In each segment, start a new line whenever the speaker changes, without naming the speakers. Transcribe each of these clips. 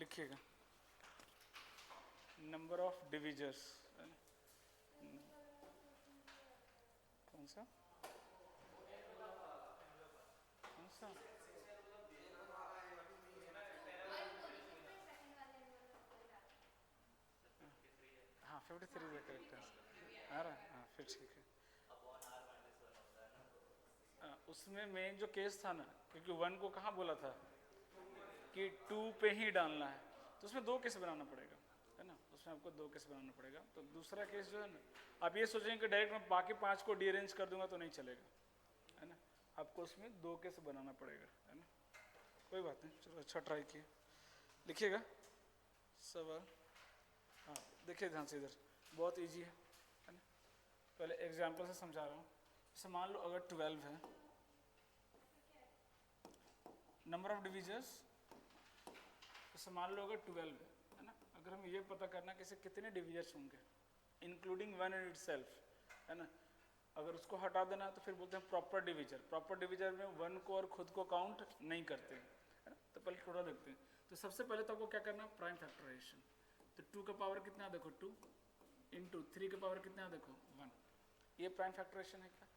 लिखिएगा number of divisors, कौन सा कौन सा, हाँ 53 इज करेक्ट आंसर आ रहा है, हाँ फिर ठीक है। उसमें मेन जो केस था ना, क्योंकि 1 को कहाँ बोला था कि 2 पे ही डालना है, तो उसमें 2 केस बनाना पड़ेगा, है ना, उसमें आपको 2 केस बनाना पड़ेगा। तो दूसरा केस जो है ना, आप ये सोचेंगे कि डायरेक्ट मैं बाकी 5 को डीअरेंज कर दूंगा तो नहीं चलेगा, है ना, आपको उसमें 2 केस बनाना पड़ेगा, है ना। कोई बात नहीं, चलो अच्छा ट्राई किए। लिखिएगा सवाल, हाँ देखिए ध्यान से, इधर बहुत ईजी है ना। पहले एग्जाम्पल से समझा रहा हूँ। जैसे मान लो अगर 12 है नंबर ऑफ डिविजर्स, जैसे मान लो अगर 12 है ना, अगर हम ये पता करना कि इसे कितने डिविजर्स होंगे इंक्लूडिंग 1 इन इटसेल्फ, है ना, अगर उसको हटा देना तो फिर बोलते हैं प्रॉपर डिविजर। प्रॉपर डिविजर में 1 को और खुद को काउंट नहीं करते, है ना। तो पहले थोड़ा देखते हैं। तो सबसे पहले तो आपको क्या करना है, प्राइम फैक्टराइजेशन। तो 2 का पावर कितना है देखो 2, इंटू 3 का पावर कितना है देखो 1, ये प्राइम फैक्टराइजेशन है क्या।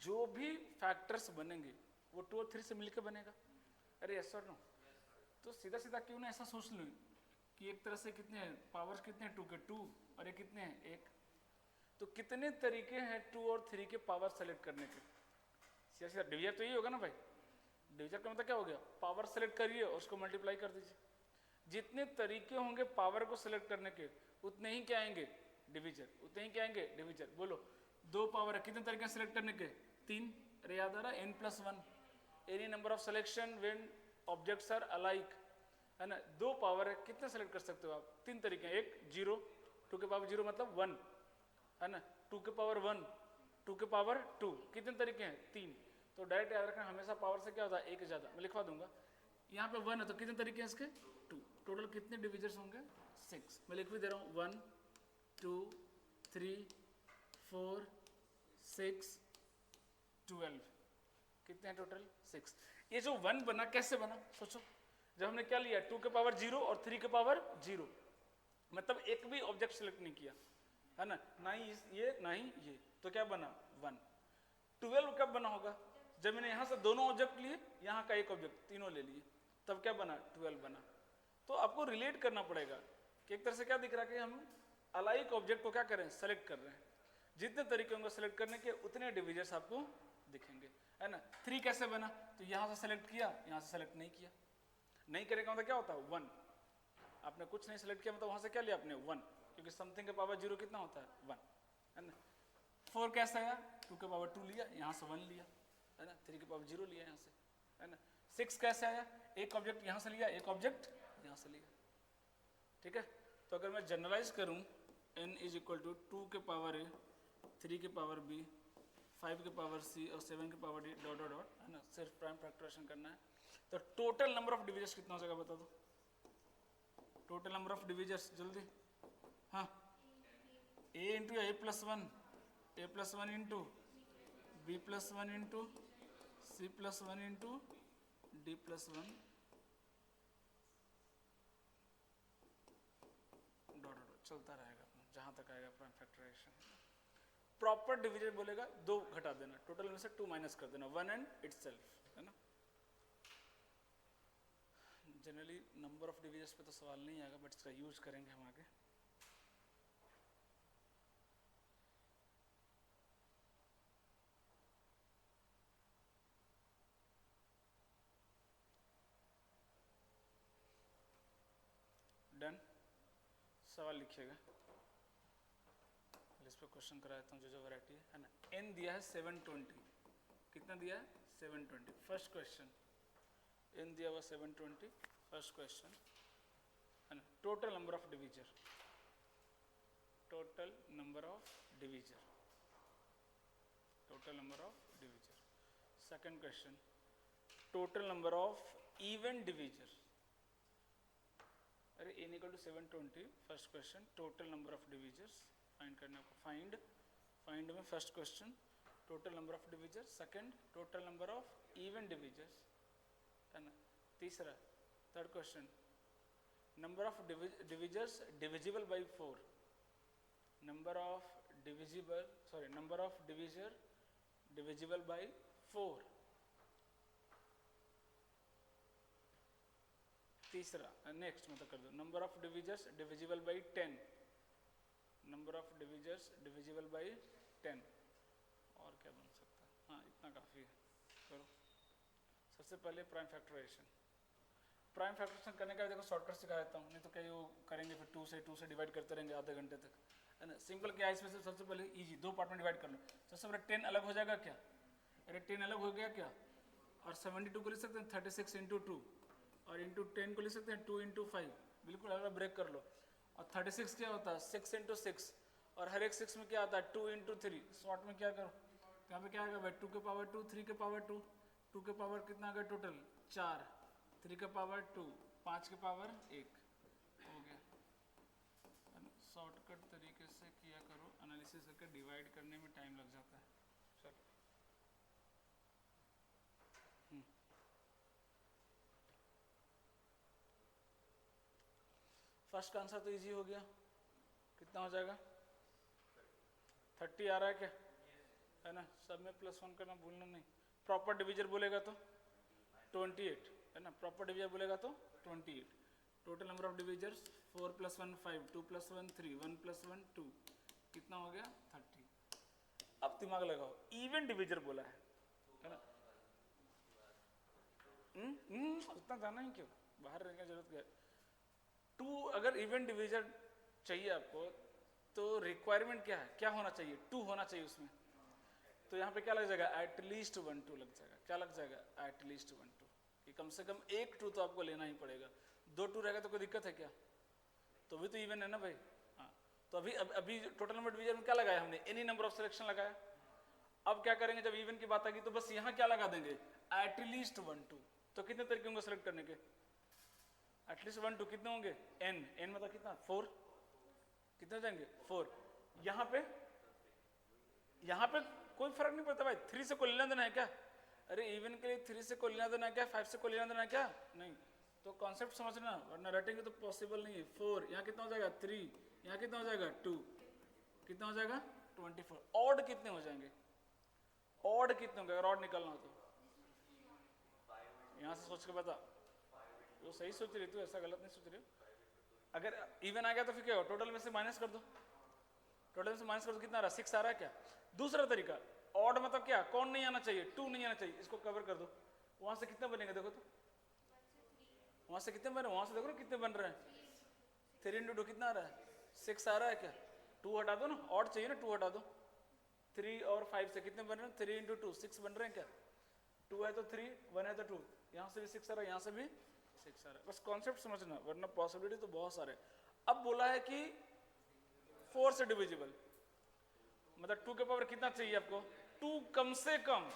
जो भी फैक्टर्स बनेंगे वो 2 और 3 से मिलकर बनेगा। अरे यस और नो, तो सीधा सीधा क्यों ना ऐसा सोच लो कि एक तरह से कितने हैं पावर्स, कितने हैं 2 के 2, और ये कितने हैं 1। तो कितने तरीके हैं 2 और 3 के पावर सेलेक्ट करने के। सीधा सीधा डिविजन तो यही होगा ना भाई, डिविजन का मतलब क्या हो गया, पावर सेलेक्ट करिए और उसको मल्टीप्लाई कर दीजिए। जितने तरीके होंगे पावर को सेलेक्ट करने के, उतने ही क्या आएंगे डिविजन, उतने ही क्या आएंगे डिविजन। बोलो 2 पावर है, कितने तरीके सेलेक्ट करने के 3। अरे याद आ रहा है n+1, any number of selection when objects are alike, है ना। 2 पावर है, कितने सेलेक्ट कर सकते हो आप, 3 तरीके हैं। एक 0, 2 के पावर 0 मतलब 1, है ना, 2 के पावर 1, 2 के पावर 2, कितने तरीके हैं 3। तो डायरेक्ट याद रखना हमेशा पावर से क्या होता है 1 ज़्यादा। मैं लिखवा दूंगा, यहाँ पे 1 है तो कितने तरीके हैं इसके 2, टोटल कितने डिविजर्स होंगे 6। मैं लिख भी दे रहा हूँ 1 2 3 4 6 12, कितने हैं टोटल 6। ये जो 1 बना कैसे बना सोचो, जब हमने क्या लिया 2 के पावर 0 और 3 के पावर 0, मतलब एक भी ऑब्जेक्ट सेलेक्ट नहीं किया, है ना, ना ही ये ना ही ये, तो क्या बना 1। 12 कब बना होगा, जब मैंने यहां से दोनों ऑब्जेक्ट लिए, यहां का एक ऑब्जेक्ट, तीनों ले लिए, तब क्या बना 12 बना। तो आपको रिलेट करना पड़ेगा कि एक तरह से क्या दिख रहा है कि हम अलाइक ऑब्जेक्ट को क्या कर रहे हैं सेलेक्ट कर रहे हैं। जितने तरीके होंगे सेलेक्ट करने के उतने डिविजर्स आपको दिखेंगे, है ना। 3 कैसे बना, तो यहां से सेलेक्ट किया, यहां से सेलेक्ट नहीं किया, नहीं करेगा मतलब क्या होता है 1। आपने कुछ नहीं सेलेक्ट किया मतलब वहां से क्या लिया आपने 1, क्योंकि समथिंग के पावर 0 कितना होता है 1, है ना। 4 कैसे आया, 2 के पावर 2 लिया, यहाँ से 1 लिया, है ना, 3 के पावर 0 लिया यहाँ से, है ना। 6 कैसे आया, एक ऑब्जेक्ट यहाँ से लिया, एक ऑब्जेक्ट यहाँ से लिया, ठीक है। तो अगर मैं जनरलाइज करूँ n इज इक्वल टू 2 के पावर a, 3 के पावर b, 5 के पावर c और 7 के power d dot dot dot, है ना, सिर्फ प्राइम फैक्टराइजेशन करना है। तो टोटल नंबर ऑफ डिविजर्स कितना हो जाएगा बता दो, टोटल नंबर ऑफ डिविजर्स जल्दी, हाँ a into a+1, a+1 into b+1 into c+1 into d+1 dot dot चलता रहेगा जहां तक आएगा प्राइम फैक्टराइजेशन। प्रॉपर डिविजन बोलेगा 2 घटा देना, टोटल में से 2 माइनस कर देना, 1 एंड इटसेल्फ, है ना। जनरली नंबर ऑफ डिविजर्स पे तो सवाल नहीं आएगा, बट इसका यूज करेंगे हम आगे। डन, सवाल लिखिएगा, इस पर क्वेश्चन कराता हूँ जो जो वैरायटी है ना। n दिया है 720, कितना दिया है 720। फर्स्ट क्वेश्चन n दिया हुआ 720, फर्स्ट क्वेश्चन, है ना। Total number of divisor, total number of divisor, total number of divisor. Second question, total number of even divisor. अरे n equal to 720, first question total number of divisors find करना आपको। Find में first question total number of divisors, second total number of even divisors, है ना। तीसरा third question number of divisors divisible by 4, number of divisor divisible by 4। तीसरा next मतलब कर दो, number of divisors divisible by 10, number of divisors divisible by 10। और क्या बन सकता है? हाँ इतना काफ़ी है, करो। सबसे पहले प्राइम फैक्टराइजेशन। प्राइम फैक्टराइजेशन करने का देखो शॉर्टकट सिखा देता हूँ, नहीं तो कहीं वो करेंगे फिर 2 से डिवाइड करते रहेंगे आधे घंटे तक, है ना। सिंपल क्या है इसमें से, सबसे पहले इजी 2 पार्ट में डिवाइड कर लो। सबसे पहले 10 अलग हो जाएगा क्या? अरे 10 अलग हो गया क्या? और 72 को लिख सकते हैं 36 इंटू 2, और इंटू 10 को लिख सकते हैं 2 इंटू 5, बिल्कुल अलग ब्रेक कर लो। और 36 क्या होता है? 6 इंटू 6, और हर एक 6 में क्या आता है? 2 इंटू 3। शॉर्ट में क्या करो, यहाँ पे क्या आएगा भाई? 2 के पावर 2, 3 के पावर 2, 2 के पावर कितना आ गया टोटल? 4, 3 के पावर 2, 5 के पावर 1 हो गया। शॉर्टकट तरीके से किया करो, एनालिसिस करके डिवाइड करने में टाइम लग जाता है। चलो फर्स्ट का आंसर तो इजी हो गया, कितना हो जाएगा? 30 आ रहा है क्या? है ना, सब में +1 करना भूलना नहीं। प्रॉपर डिविजर बोलेगा तो 28, है ना, प्रॉपर डिविजर बोलेगा तो 28। टोटल नंबर ऑफ डिविजर्स 4 + 1 5, 2 + 1 3, 1 + 1 2, कितना हो गया? 30। अब दिमाग लगाओ, इवन डिविजर बोला है ना। उतना जाना ही क्यों, बाहर रहने की जरूरत क्या है? 2 अगर इवन डिविजर चाहिए आपको तो रिक्वायरमेंट क्या है, क्या होना चाहिए? 2 होना चाहिए उसमें। तो यहाँ पे क्या लग जाएगा? एटलीस्ट 1 2 लग जाएगा। क्या लग जाएगा? एटलीस्ट 1 2, कि कम से कम एक 2 तो आपको लेना ही पड़ेगा। 2 2 रहेगा तो कोई दिक्कत है क्या? तो भी तो इवन है ना भाई। हाँ, तो अभी टोटल नंबर डिवीजन में क्या लगाया हमने? एनी नंबर ऑफ सिलेक्शन लगाया। अब क्या करेंगे जब इवन की बात आएगी तो बस यहाँ क्या लगा देंगे? एटलीस्ट 1 2। तो कितने तरीके होंगे सेलेक्ट करने के? एटलीस्ट 1 2 कितने होंगे? n मतलब कितना? 4। कितने हो जाएंगे? 4। यहाँ पे कोई फर्क नहीं पड़ता भाई, 3 से कोई लेना देना है क्या? अरे इवन के लिए 3 से कोई लेना देना है क्या? 5 से कोई लेना देना है क्या? नहीं। तो कॉन्सेप्ट समझना, वरना रटेंगे तो पॉसिबल नहीं है। 4 यहाँ कितना हो जाएगा? 3 यहाँ कितना हो जाएगा? 2 कितना हो जाएगा? 24। ऑड कितने हो जाएंगे? ऑड कितने होंगे अगर ऑड निकालना हो तो? यहाँ से सोच के बता। वो सही सोच रही, तू ऐसा गलत नहीं सोच रही हो। अगर इवन आ गया तो फिर क्या हो? टोटल में से माइनस कर दो। टोटल में से माइनस कर दो, कितना आ रहा है? 6 आ रहा है क्या? दूसरा तरीका, ऑड मतलब क्या? कौन नहीं आना चाहिए? 2 नहीं आना चाहिए। इसको कवर कर दो। वहां से कितने बनेंगे देखो तो, वहां से कितने बन रहे हैं? वहां से देखो ना कितने बन रहे हैं। 3 इंटू 2 कितना आ रहा है? 6 आ रहा है क्या? 2 हटा दो ना, ऑड चाहिए ना, 2 हटा दो। 3 और 5 से कितने बन रहे हैं? 3 इंटू 2 6 बन रहे हैं क्या? 2 है तो 3, 1 है तो 2, यहाँ से भी 6 आ रहा है, यहाँ से भी 6 आ रहा है। बस कॉन्सेप्ट समझना, वरना पॉसिबिलिटी तो बहुत सारे। अब बोला है कि 4 से डिविजिबल, मतलब 2 के पावर कितना चाहिए आपको? 2 कम से कम।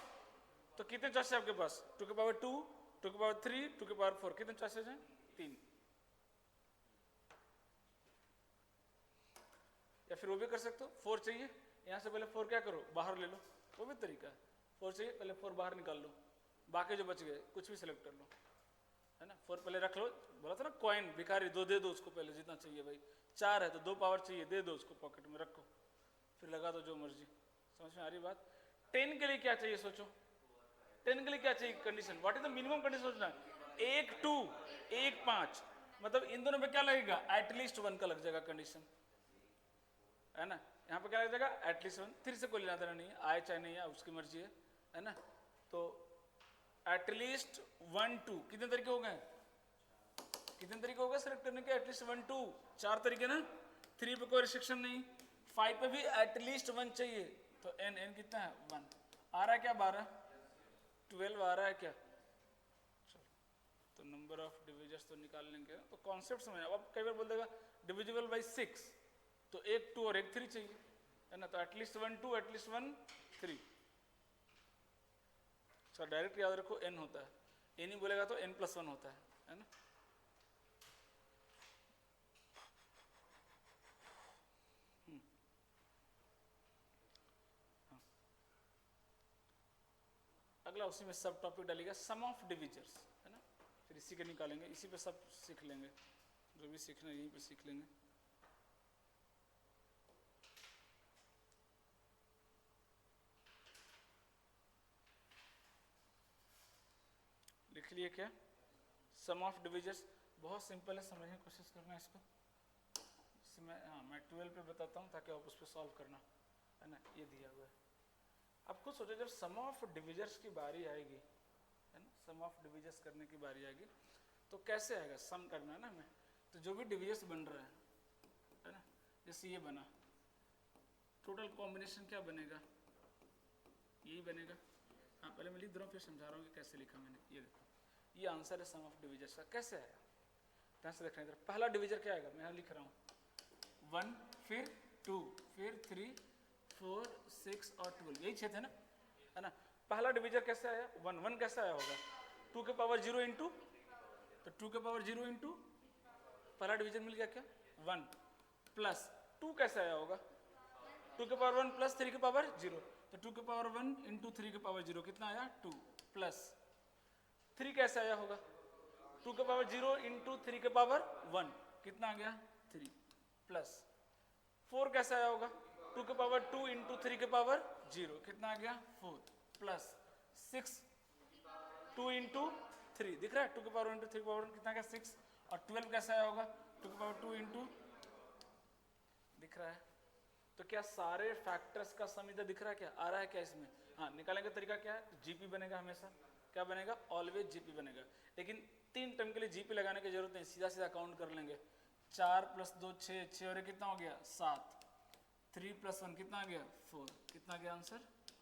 तो कितने चॉइस है आपके पास? 2 के पावर 2, 2 के पावर 3, 2 के पावर 4, कितने चॉइसेस हैं? 3। या फिर वो भी कर सकते हो, 4 चाहिए, यहाँ से पहले 4 क्या करो? बाहर ले लो, वो भी तरीका है। 4 चाहिए, पहले 4 बाहर निकाल लो, बाकी जो बच गए कुछ भी सिलेक्ट कर लो, है ना। 4 पहले रख लो। बोला था ना कॉइन भिखारी, 2 दे दो उसको पहले, जितना चाहिए भाई। 4 है तो 2 पावर चाहिए, दे दो उसको, पॉकेट में रखो, फिर लगा दो जो मर्जी। समझ में आ रही बात? 10 के लिए क्या चाहिए सोचो? 10 के लिए क्या चाहिए condition? What is the minimum condition सोचना? 1 2 1 5, मतलब इन दोनों में क्या लगेगा? एटलीस्ट 1 का लग जाएगा कंडीशन, है ना। यहाँ पे क्या लग जाएगा? एटलीस्ट 1। 3 से कोई लेना देना नहीं है, आए चाहे नहीं है, उसकी मर्जी है ना। तो एटलीस्ट 1 2 कितने तरीके हो गए? कितने तरीके हो गए सेलेक्ट करने के? एटलीस्ट 1 2 4 तरीके ना। 3 पे कोई रिस्ट्रिक्शन नहीं, 5 पे भी एटलीस्ट 1 चाहिए। तो n कितना है? 1 आ रहा है क्या? 12 12 आ रहा है क्या? चलो, तो नंबर ऑफ डिविजर्स तो निकाल लेंगे। तो कॉन्सेप्ट समझ। अब कई बार बोल देगा डिविजिबल बाई 6, तो 1 2 और 1 3 चाहिए, है ना। तो एटलीस्ट 1 2 एटलीस्ट 1 3। सर डायरेक्ट याद रखो n होता है, n ही बोलेगा तो n+1 होता है ना। अगला उसी में सब टॉपिक डालेगा, सम ऑफ डिविजर्स, है ना। फिर इसी के निकालेंगे, इसी पे सब सीख लेंगे। जो भी सीखना है यहीं पे सीख लेंगे। लिख लिए क्या? सम ऑफ डिविजर्स बहुत सिंपल है, समझने की कोशिश करना इसको। मैं 12 पे बताता हूँ ताकि आप उस पर सॉल्व करना, है ना। ये दिया हुआ है, आप खुद सोचो जब सम ऑफ डिविजर्स की बारी आएगी, है ना, सम ऑफ डिविजर्स करने की बारी आएगी तो कैसे आएगा? सम करना है ना हमें, तो जो भी डिविजर्स बन रहा है ना, जैसे ये बना, टोटल कॉम्बिनेशन क्या बनेगा? यही बनेगा। हाँ पहले मैं लिख दे रहा हूँ फिर समझा रहा हूँ कि कैसे लिखा मैंने। ये देखो, ये आंसर है सम ऑफ डिविजर्स का। कैसे आया? ध्यान से देखना इधर। पहला डिविजर क्या आएगा? मैं यहाँ लिख रहा हूँ 1, फिर 2, फिर 3, 4, 6 और 12, यही 6 थे ना, है ना। पहला डिविजर कैसे आया? 1, 1 कैसे आया होगा? 2 के पावर 0 इंटू, तो 2 के पावर 0 इंटू पहला डिवीजन मिल गया क्या? 1 प्लस 2 कैसे आया होगा? 2 के पावर 1 प्लस 3 के पावर 0, तो 2 के पावर 1 इंटू 3 के पावर 0 कितना आया? 2 प्लस 3 कैसे आया होगा? 2 के पावर 0 इंटू 3 के पावर 1 कितना आ गया? 3 प्लस 4 कैसे आया होगा? 2 के पावर 2 इंटू 3 के पावर 0 कितना आ गया? 4 प्लस 6 2 इंटू 3 दिख रहा है, 2 के पावर 1 इंटू 3 के पावर 1 कितना आ गया? 6 और 12 कैसे आया होगा? 2 के पावर 2 इंटू, दिख रहा है। तो क्या सारे फैक्टर्स का सम इधर दिख रहा है? क्या आ रहा है क्या इसमें? हाँ, निकालने का तरीका क्या है? जीपी बनेगा हमेशा। क्या बनेगा? ऑलवेज जीपी बनेगा। लेकिन 3 टर्म के लिए जीपी लगाने की जरूरत नहीं, सीधा सीधा काउंट कर लेंगे। 4 + 2 6, 6 और कितना हो गया? 7, 3 + 1 कितना आ गया? 4, कितना आ गया आंसर?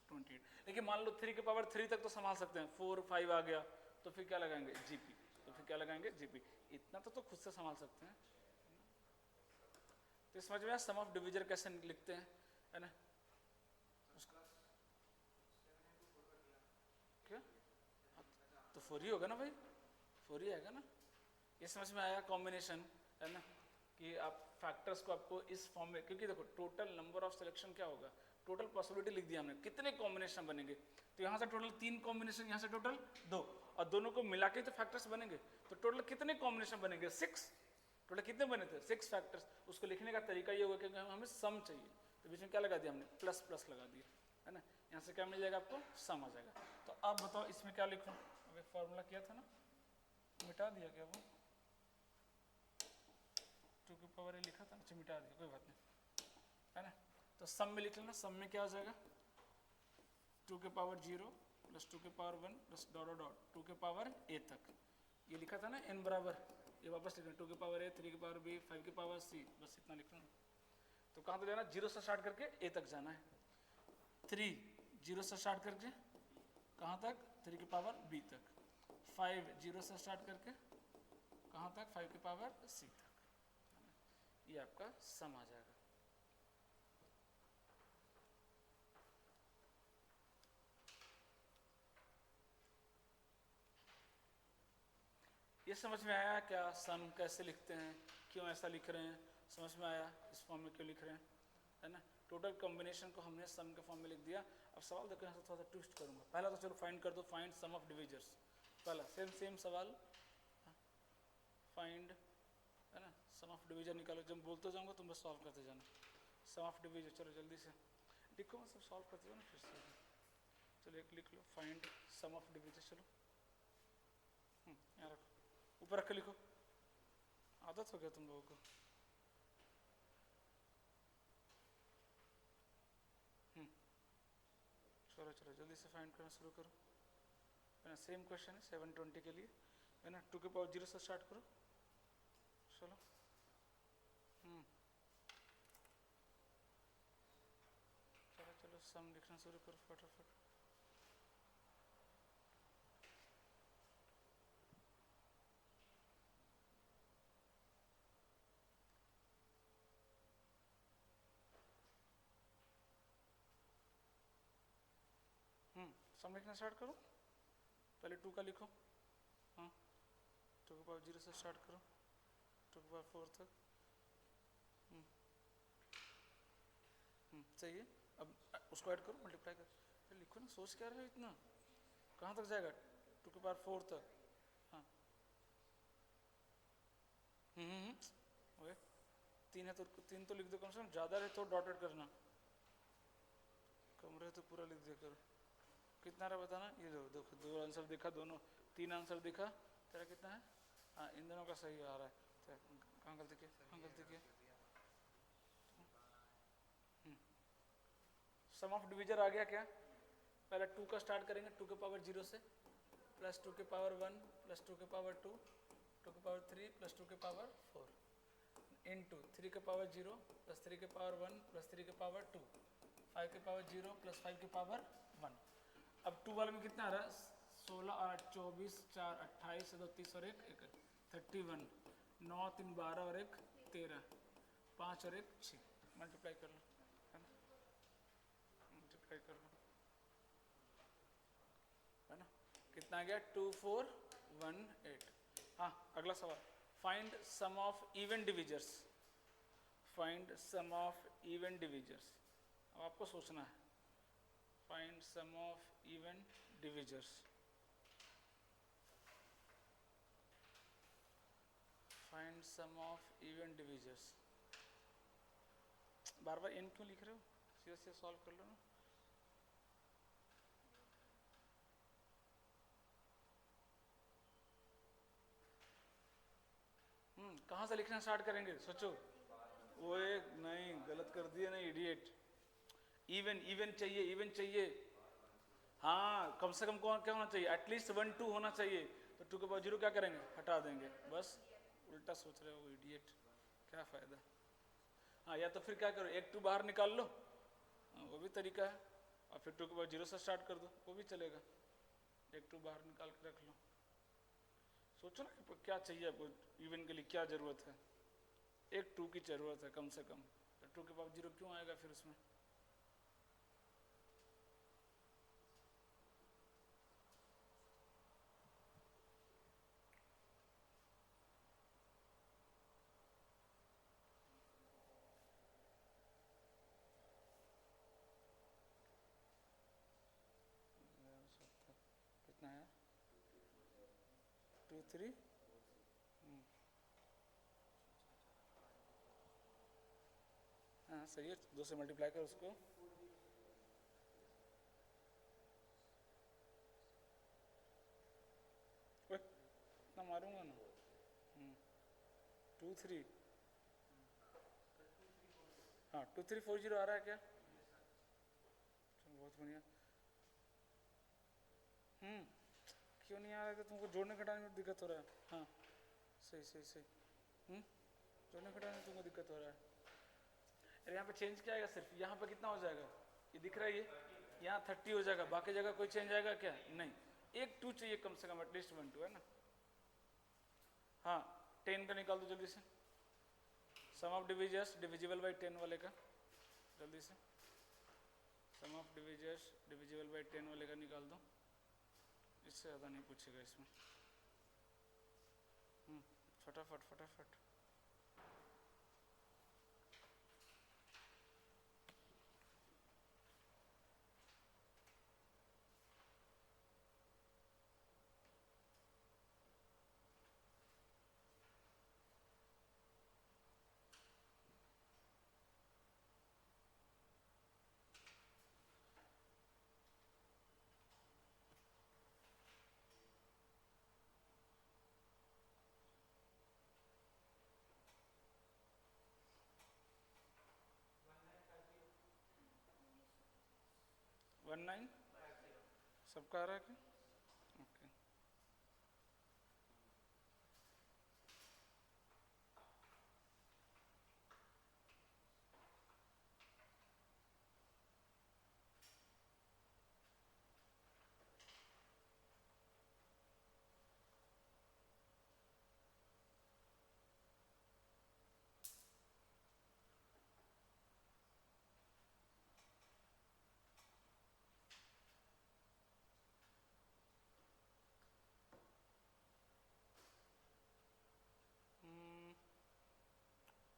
28। लेकिन मान लो 3 के पावर 3 तक तो संभाल सकते हैं, 4 5 आ गया तो फिर क्या लगाएंगे? जीपी। तो फिर क्या लगाएंगे? जीपी। इतना तो खुद से संभाल सकते हैं। तो समझ में सम ऑफ डिविजर कैसे लिखते हैं, है ना। क्या? तो 4 ही होगा ना भाई, 4 ही आएगा ना। ये समझ में आया कॉम्बिनेशन, है ना, कि आप फैक्टर्स को आपको इस फॉर्म में, क्योंकि देखो टोटल नंबर ऑफ सिलेक्शन क्या होगा? टोटल पॉसिबिलिटी लिख दिया हमने, कितने कॉम्बिनेशन बनेंगे। तो यहाँ से टोटल 3 कॉम्बिनेशन, यहाँ से टोटल 2, और दोनों को मिला के तो फैक्टर्स बनेंगे। तो टोटल कितने कॉम्बिनेशन बनेंगे? 6। टोटल कितने बने थे? 6 फैक्टर्स। उसको लिखने का तरीका ये होगा कि हमें सम चाहिए, तो बीच में क्या लगा दिया हमने? प्लस प्लस लगा दिया, है ना। यहाँ से क्या मिल जाएगा आपको? सम आ जाएगा। तो अब बताओ इसमें क्या लिखूँ? अभी फॉर्मूला किया था ना, मिटा दिया क्या वो? 2 के पावर ए लिखा था, अच्छा मिटा दिया, कोई बात नहीं, है ना। तो सम में लिख लेना। सम में क्या हो जाएगा? 2 के पावर 0 + 2 के पावर 1 + डॉट डॉट डॉट 2 के पावर ए तक, ये लिखा था ना n बराबर, ये वापस लिखना 2 के पावर ए, 3 के पावर बी, 5 के पावर सी, बस इतना लिखना। तो कहाँ तक जाना? 0 से स्टार्ट करके ए तक जाना है। 3 0 से स्टार्ट करके कहाँ तक? 3 के पावर बी तक। 5 0 से स्टार्ट करके कहाँ तक? 5 के पावर सी तक। ये आपका सम आ जाएगा। ये समझ में आया क्या? सम कैसे लिखते हैं, क्यों ऐसा लिख रहे हैं, समझ में आया? इस फॉर्म में क्यों लिख रहे हैं, है ना। टोटल कॉम्बिनेशन को हमने सम के फॉर्म में लिख दिया। अब सवाल देखो, यहाँ से थोड़ा सा ट्विस्ट करूंगा। पहला तो चलो फाइंड कर दो, फाइंड सम ऑफ डिविजर्स। पहला सेम सवाल, फाइंड, है ना, सम ऑफ डिविजर निकालो। जब बोलते जाऊंगा तुम बस सॉल्व करते जाना। सम ऑफ डिविजर, चलो जल्दी से लिखो, सब सॉल्व करते जाओ ना फिर से। चलो एक लिख लो, फाइंड सम ऑफ डिविजर। चलो यहाँ रखो, ऊपर रख के लिखो, आदत हो गया तुम लोगों को। चलो जल्दी से फाइंड करना शुरू करो, है ना। सेम क्वेश्चन है 720 के लिए, है ना। 2 के पावर 0 से स्टार्ट करो। चलो चलो सम लिखना शुरू करो फटाफट। सम लिखना स्टार्ट करो। पहले 2 का लिखो, हाँ 2 के पावर 0 से स्टार्ट करो, 2 के पावर 4 तक। सही है। अब उसको ऐड करो, मल्टीप्लाई करो, फिर लिखो ना। सोच क्या रहे हो इतना? कहाँ तक जाएगा? 2 के पावर 4 तक। हाँ 3 है तो 3 तो लिख दो कम से कम, ज़्यादा रहे तो डॉटेड करना, कम रहे तो पूरा लिख दिया करो। कितना रहा बताना। ये देखो 2 आंसर दिखा, दोनों 3 आंसर दिखा, तेरा कितना है? हाँ इन दोनों का सही आ रहा है। कहाँ गलती की, कहाँ गलती की? सम ऑफ डिवीजर आ गया क्या? पहले 2 का स्टार्ट करेंगे, 2 के पावर 0 से, प्लस 2 के पावर 1 प्लस 2 के पावर 2 2 के पावर 3 प्लस 2 के पावर 4 इनटू 3 के पावर 0 प्लस 3 के पावर 1 प्लस 3 के पावर 2 5 के पावर 0 प्लस 5 के पावर 1। अब 2 वाले में कितना आ रहा है? 16 और 8 24 4 28 2 30 और 1 31 9 3 12 और 1 13 5 और 1 6। मल्टीप्लाई कर लो, है ना, मल्टीप्लाई कर लो, है ना, कितना आ गया? 2418। हाँ अगला सवाल, find sum of even divisors. Find sum of even divisors. अब आपको सोचना है, find sum of even divisors. Find sum of even divisors. बार बार एन क्यों लिख रहे हो? सीधा सीधा सॉल्व कर लो ना। कहाँ से लिखना स्टार्ट करेंगे सोचो। वो एक नहीं, गलत कर दिया ना इडियट। इवन इवन चाहिए, इवन चाहिए। हाँ कम से कम कौन क्या होना चाहिए? एटलीस्ट 1 2 होना चाहिए। तो 2 के पावर 0 क्या करेंगे? हटा देंगे। बस उल्टा सोच रहे हो इडियट, क्या फायदा। हाँ या तो फिर क्या करो, 1 2 बाहर निकाल लो, वो भी तरीका है, और फिर 2 के पावर 0 से स्टार्ट कर दो, वो भी चलेगा। 1 2 बाहर निकाल के रख लो। सोचो ना कि क्या चाहिए आपको, इवन के लिए क्या ज़रूरत है? 1 2 की ज़रूरत है कम से कम। तो 2 के पावर 0 क्यों आएगा फिर उसमें? कितना है? 2 3। हाँ सही है, 2 से मल्टीप्लाई कर उसको। इतना मारूंगा ना। 2 3। हाँ 2 3 4 0 आ रहा है क्या? बहुत बढ़िया। क्यों नहीं आ रहा है? तुमको जोड़ने घटाने में दिक्कत हो रहा है? हाँ सही सही सही। जोड़ने घटाने में तुमको दिक्कत हो रहा है। अरे यहाँ पे चेंज क्या आएगा? सिर्फ यहाँ पे कितना हो जाएगा? ये दिख रहा है, ये यहाँ 30 हो जाएगा, बाकी जगह कोई चेंज आएगा क्या? नहीं। 1 2 चाहिए कम से कम, एटलीस्ट 1 2, है ना। हाँ 10 का निकाल दो जल्दी से। सम ऑफ डिविजर्स डिविजिबल बाई 10 वाले का जल्दी से। सम ऑफ डिविजर्स डिविजिबल बाई 10 वाले का निकाल दो, इससे ज़्यादा नहीं पूछेगा इसमें। फटाफट फटाफट। वन 9 सबका आ रहा है क्या? ओके।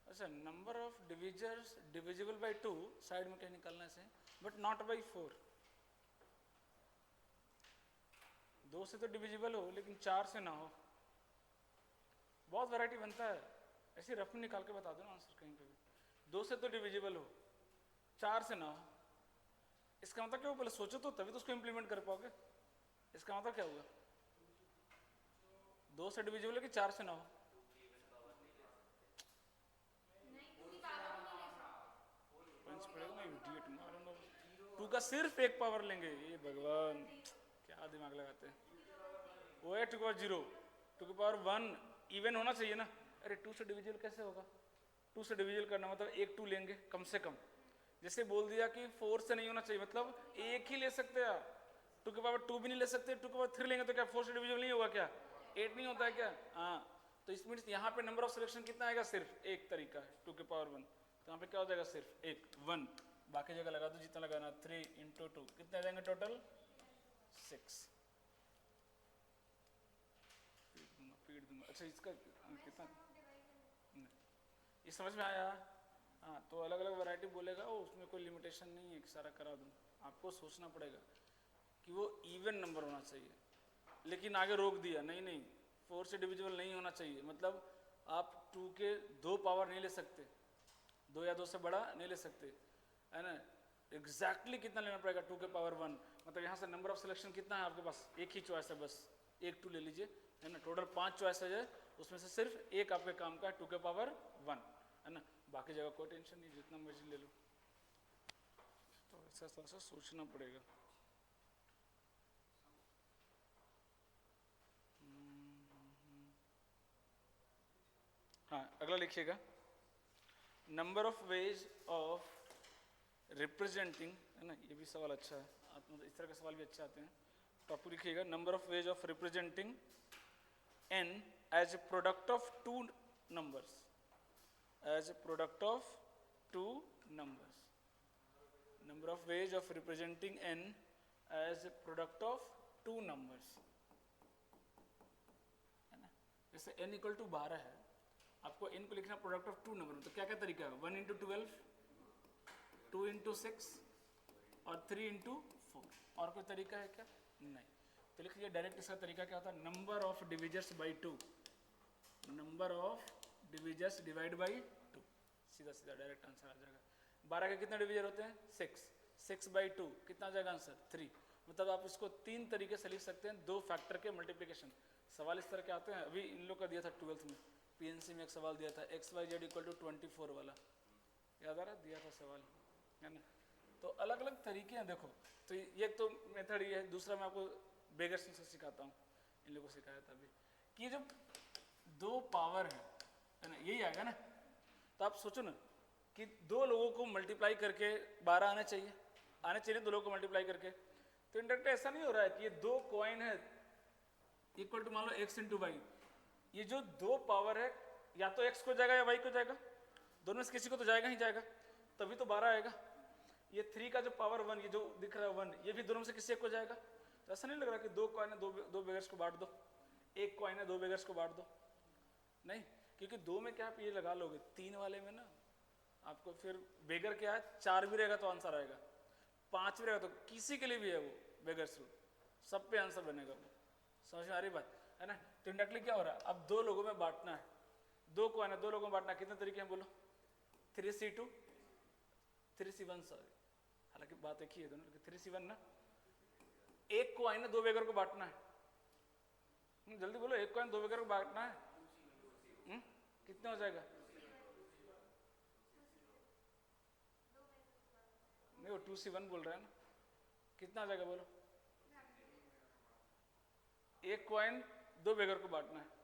अच्छा, number of divisors divisible by 2 side में क्या निकालना से, बट नॉट बाई 4। 2 से तो डिविजिबल हो लेकिन 4 से ना हो। बहुत वैरायटी बनता है, ऐसे रफ में निकाल के बता दो ना आंसर कहीं पे भी। 2 से तो डिविजिबल हो, 4 से ना हो, इसका मतलब क्या हुआ? पहले सोचो तो तभी तो उसको इम्प्लीमेंट कर पाओगे। इसका मतलब क्या हुआ? 2 से डिविजिबल है कि 4 से ना हो? पंच पड़ेगा ना, इडियट मारूंगा। 2 का सिर्फ एक पावर लेंगे, ये भगवान क्या दिमाग लगाते हैं। वो है 2 का 0, 2 की पावर 1 इवन होना चाहिए ना। अरे 2 से डिविजिबल कैसे होगा? 2 से डिविजिबल करना मतलब 1 2 लेंगे कम से कम। जैसे बोल दिया कि 4 से नहीं होना चाहिए, मतलब एक ही ले सकते हैं। 2 की पावर 2 भी नहीं ले सकते, 2 की पावर 3 लेंगे तो क्या 4 से डिविजिबल नहीं होगा क्या? 8 नहीं होता है क्या? हाँ, तो इस मीन्स यहाँ पे नंबर ऑफ सिलेक्शन कितना आएगा? सिर्फ एक तरीका है 2 की पावर 1, तो यहाँ पे क्या हो जाएगा? सिर्फ एक 1। बाकी जगह लगा दो जितना लगाना, 3 × 2 कितने आ जाएंगे टोटल? 6। पीट दूंगा। अच्छा इसका कितना ये समझ में आया? हाँ, तो अलग अलग वैरायटी बोलेगा वो, उसमें कोई लिमिटेशन नहीं है कि सारा करा दूँ। आपको सोचना पड़ेगा कि वो इवन नंबर होना चाहिए, लेकिन आगे रोक दिया नहीं नहीं 4 से डिविजिबल नहीं होना चाहिए, मतलब आप 2 के 2 पावर नहीं ले सकते, 2 या 2 से बड़ा नहीं ले सकते, है ना। एग्जैक्टली कितना लेना पड़ेगा? 2 के पावर 1, मतलब यहाँ से नंबर ऑफ सिलेक्शन कितना है आपके पास? एक ही चॉइस है बस, 1 2 ले लीजिए, है ना। टोटल 5 चॉइस है, उसमें से सिर्फ एक आपके काम का है 2 के पावर 1, है ना। बाकी जगह कोई टेंशन नहीं, जितना मर्जी ले लो। तो ऐसा थोड़ा सा सोचना पड़ेगा। हाँ, अगला लिखिएगा, number of ways of representing, है ना। ये भी सवाल अच्छा है, आप मतलब इस तरह के सवाल भी अच्छे आते हैं। तो आपको लिखिएगा number of ways of representing n as a product of 2 numbers, as a product of 2 numbers. Number of ways of representing n as a product of 2 numbers, है ना। जैसे n = 12 है, आपको n को लिखना प्रोडक्ट ऑफ 2 नंबर, तो क्या क्या तरीका है? 1 × 12, 2 × 6 और 3 × 4। और कोई तरीका है क्या? नहीं। तो लिख लीजिए डायरेक्ट। इसका तरीका क्या होता है? Number of divisors by 2, number of divisors divide by 2, सीधा सीधा डायरेक्ट आंसर आ जाएगा। 12 के कितने डिविजर होते हैं? 6, 6/2 कितना आ जाएगा आंसर? 3। मतलब आप इसको 3 तरीके से लिख सकते हैं, 2 फैक्टर के मल्टीप्लिकेशन। सवाल इस तरह के आते हैं, अभी इन लोग का दिया था 12th में, पीएनसी में एक सवाल दिया था XYZ = 24 वाला, याद आ रहा? दिया था सवाल, है ना। तो अलग अलग तरीके हैं देखो। तो ये तो मेथड ये है। दूसरा मैं आपको बेगर्स से सिखाता हूँ, इन लोगों को सिखाया था अभी, कि ये जो 2 पावर है ना, यही आएगा ना। तो आप सोचो ना कि 2 लोगों को मल्टीप्लाई करके 12 आने चाहिए, 2 लोगों को मल्टीप्लाई करके। तो इंडायरेक्ट ऐसा नहीं हो रहा है कि ये 2 कॉइन है इक्वल टू मान लो x × y। ये जो 2 पावर है, या तो x को जाएगा या y को जाएगा, दोनों में से किसी को तो जाएगा ही जाएगा, तभी तो 12 आएगा। ये 3 का जो पावर 1, ये जो दिख रहा है 1, ये भी दोनों में से किसी एक को जाएगा। तो ऐसा नहीं लग रहा कि 2 कॉइन है, 2 बेगर्स को बांट दो, 1 कॉइन है, 2 बेगर्स को बांट दो, नहीं। क्योंकि 2 में क्या आप ये लगा लोगे, 3 वाले में ना आपको फिर बेगर क्या है, 4 भी रहेगा तो आंसर आएगा, 5 भी रहेगा तो किसी के लिए भी है वो बेगर्स रूल, सब पे आंसर बनेगा वो। समझ में आ रही बात, है ना। तो इंडायरेक्टली क्या हो रहा है, अब 2 लोगों में बांटना है, 2 कॉइन है, 2 लोगों में बांटना है। कितने तरीके हैं बोलो? 3C2, 3C1, सॉरी, हालांकि बात एक ही है दोनों, 3C1 ना। 1 कॉइन है, 2 बेगर को बांटना है। जल्दी बोलो, 1 कॉइन 2 बेगर को बांटना है। कितने हो जाएगा? नहीं, वो 2C1 बोल रहा है ना। कितना आ जाएगा बोलो? 1 कॉइन 2 बेगर को बांटना है।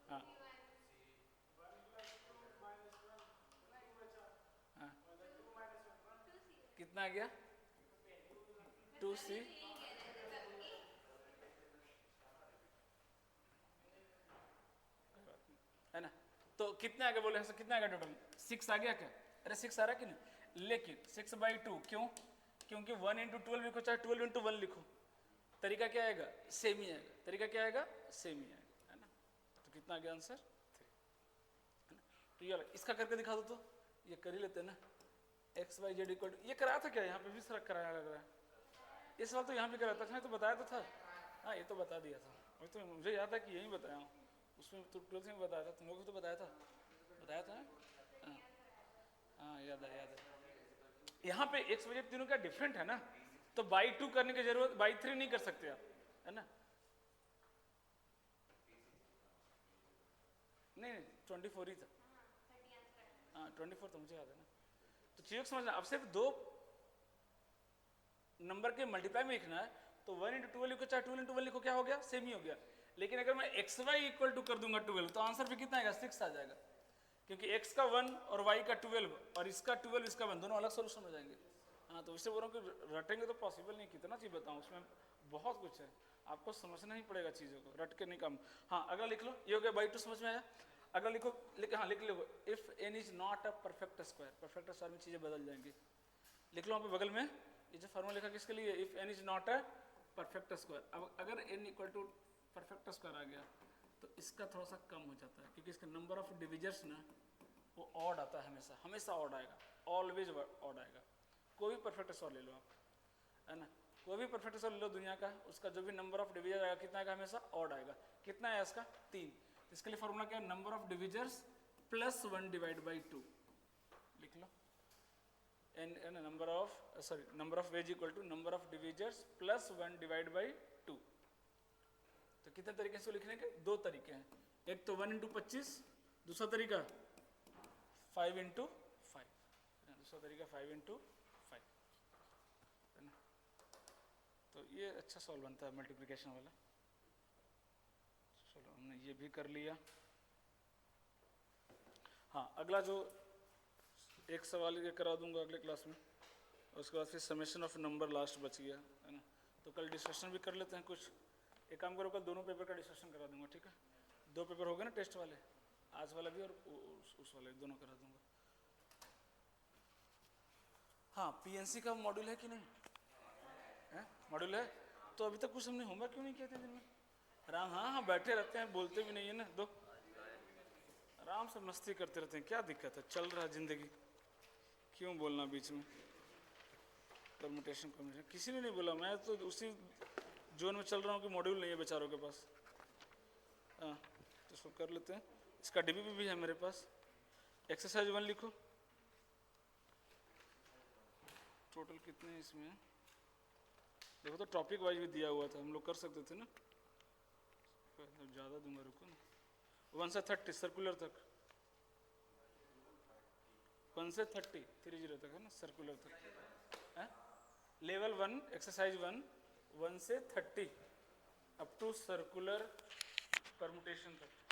हाँ हाँ, कितना आ गया? 2C, है ना। तो कितने आ गए बोले? कितना आ गया टोटल? 6 आ गया क्या? अरे 6 आ रहा कि नहीं? लेकिन 6/2 क्यों? क्योंकि 1 × 12 लिखो चाहे 12 × 1 लिखो, तरीका क्या आएगा? सेम ही आएगा। तरीका क्या आएगा? सेम ही आएगा, है ना। तो कितना आ गया आंसर? 3, ये वाला इसका करके दिखा दो तो, ये कर ही लेते हैं ना, एक्स वाई जेड इक्वल, ये कराया था क्या, यहाँ पे भी सारा कराया लग रहा है, इस सवाल तो यहाँ पे कराया था, तो बताया तो था, हाँ ये तो बता दिया था, और तो मुझे याद है कि यही बताया हूँ, उसमें तो 12th में बताया था, तुम लोगों को तो बताया था हाँ हाँ याद है। यहाँ पे एक्स वाई जेड तीनों का डिफरेंट है ना, तो बाई 2 करने की जरूरत, बाई 3 नहीं कर सकते आप, है ना, नहीं 24 ही था, हाँ 24 तो मुझे याद है ना। तो चीज़ों को समझना, अब सिर्फ 2 नंबर के मल्टीप्लाई में लिखना है, तो 1 इंटू 12 लिखो चाहे 2 इंटू 1 लिखो, क्या हो गया, सेम ही हो गया। लेकिन अगर मैं एक्स वाई इक्वल टू कर दूंगा 12, तो आंसर फिर कितना आएगा, 6 आ जाएगा, क्योंकि x का 1 और y का 12 और इसका 12 इसका 1 दोनों अलग सोल्यूशन हो जाएंगे। हाँ तो इससे बोल रहा हूँ कि रटेंगे तो पॉसिबल नहीं, कितना चीज़ बताऊँ, उसमें बहुत कुछ है, आपको समझना ही पड़ेगा चीज़ों को, रट के नहीं काम। हाँ अगला लिख लो, ये हो गया बाई 2 समझ में आया। अगला लिखो, हाँ लिख लो, if n is not a perfect square, perfect square में चीज़ें बदल जाएंगी, लिख लो वहाँ पे बगल में, ये जो फॉर्मूला लिखा किसके लिए, if n is not a perfect square. अब अगर n equal to perfect square आ गया तो इसका थोड़ा सा कम हो जाता है, क्योंकि इसका नंबर ऑफ डिविजर्स ना वो ऑड आता है, हमेशा हमेशा ऑड आएगा, ऑलवेज ऑड आएगा। कोई भी परफेक्ट स्क्वायर ले लो आप, है ना, कोई भी परफेक्ट स्क्वायर ले लो दुनिया का, उसका जो भी नंबर ऑफ डिविजर आएगा कितना आएगा, हमेशा ऑड आएगा। कितना है इसका, 3। इसके लिए फॉर्मूला क्या है, number of divisors plus 1 divide by 2, लिख लो, n number of sorry number of ways equal to number of divisors plus 1 divide by 2। तो कितने तरीके से लिखने के, 2 तरीके हैं, एक तो 1 इंटू 25, दूसरा तरीका 5 इंटू 5, दूसरा तरीका 5 इंटू 5, है ना। तो ये अच्छा सॉल्व बनता है मल्टीप्लिकेशन वाला। चलो हमने ये भी कर लिया। हाँ अगला जो एक सवाल ये करा दूंगा अगले क्लास में, उसके बाद फिर समेशन ऑफ नंबर लास्ट बच गया, है ना। तो कल डिस्कशन भी कर लेते हैं कुछ, एक काम करो कल दोनों पेपर का डिस्कशन करा दूंगा, ठीक है, 2 पेपर हो गए ना टेस्ट वाले, आज वाला भी और उस वाले दोनों करा दूंगा। हाँ पीएनसी का मॉड्यूल है कि नहीं है, मॉड्यूल है, तो अभी तक कुछ हमने होमवर्क क्यों नहीं किया था दिन में, आराम, हाँ हाँ बैठे रहते हैं, बोलते भी नहीं है ना, दो आराम से मस्ती करते रहते हैं, क्या दिक्कत है, चल रहा है जिंदगी, क्यों बोलना बीच में, परमुटेशन कम्युनिकेशन किसी ने नहीं बोला, मैं तो उसी जोन में चल रहा हूँ कि मॉड्यूल नहीं है बेचारों के पास। हाँ तो इसको कर लेते हैं, इसका डीबीपी भी है मेरे पास। एक्सरसाइज 1 लिखो, टोटल कितने हैं इसमें, देखो तो टॉपिक वाइज भी दिया हुआ था, हम लोग कर सकते थे ना, ज़्यादा दूंगा, रुको ना, 1 से 30 सर्कुलर तक, 1 से 30 तक है ना, सर्कुलर तक है। लेवल 1 एक्सरसाइज 1 से 30 अप टू सर्कुलर परमुटेशन तक।